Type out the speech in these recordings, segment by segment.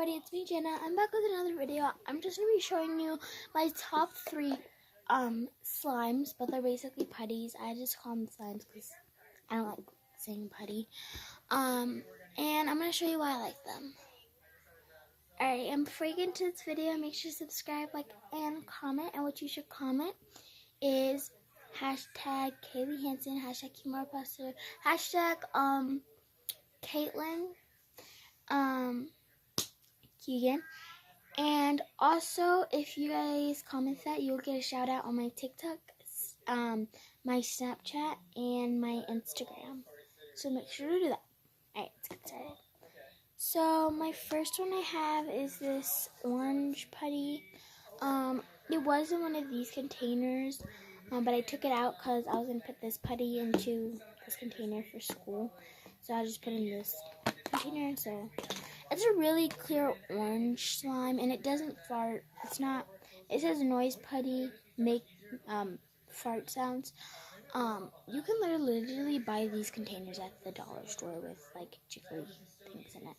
everybody, it's me Jenna. I'm back with another video. I'm just going to be showing you my top 3 slimes, but they're basically putties. I just call them slimes because I don't like saying putty. And I'm going to show you why I like them. Alright, and before you get into this video, make sure to subscribe, like, and comment. And what you should comment is hashtag Kaylee Hansen, hashtag KeyMorePuster, hashtag Caitlin, Keegan. And also, if you guys comment that, you'll get a shout out on my TikTok, my Snapchat, and my Instagram. So make sure to do that. Alright, let's get started. So my first one I have is this orange putty. It was in one of these containers, but I took it out because I was going to put this putty into this container for school. So I just put it in this container. So it's a really clear orange slime, and it doesn't fart. It says noise putty, make fart sounds. You can literally buy these containers at the dollar store with like jiggly things in it.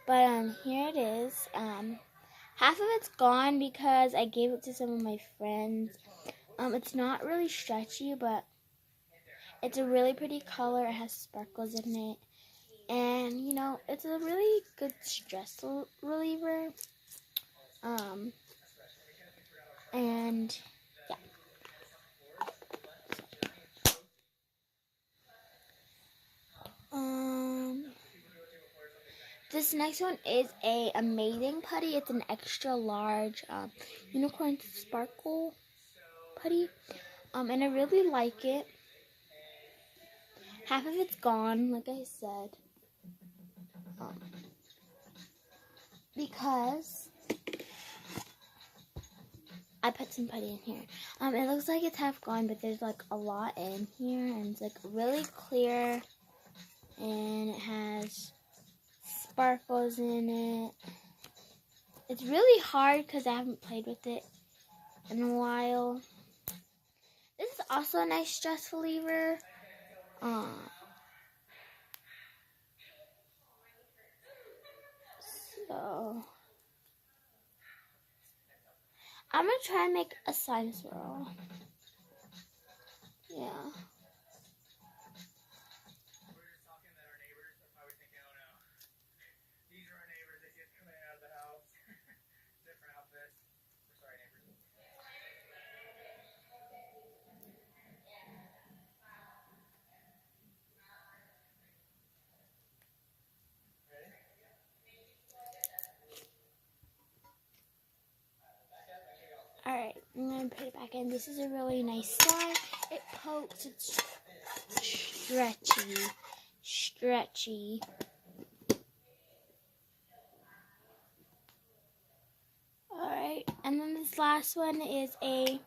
But here it is. Half of it's gone because I gave it to some of my friends. It's not really stretchy, but it's a really pretty color. It has sparkles in it. And, you know, it's a really good stress reliever. And, yeah. This next one is a amazing putty. It's an extra large unicorn sparkle putty. And I really like it. Half of it's gone, like I said. Because I put some putty in here. It looks like it's half gone, but there's like a lot in here, and it's like really clear, and it has sparkles in it. It's really hard because I haven't played with it in a while. This is also a nice stress reliever. So I'm gonna try and make a slime swirl. Yeah. Alright, I'm going to put it back in. This is a really nice slime. It pokes. It's stretchy. Alright, and then this last one is a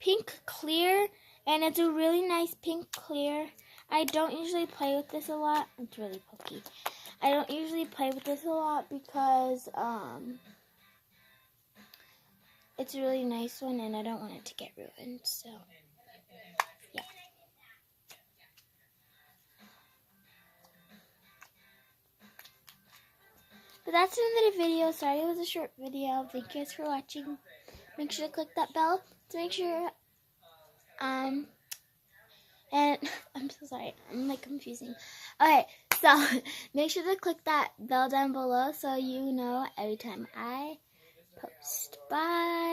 pink clear. And it's a really nice pink clear. I don't usually play with this a lot. It's really pokey. I don't usually play with this a lot because, it's a really nice one, and I don't want it to get ruined, so, yeah. But that's the end of the video. Sorry it was a short video. Thank you guys for watching. Make sure to click that bell to make sure, and I'm so sorry. I'm, like, confusing. Okay, so make sure to click that bell down below so you know every time I post. Bye.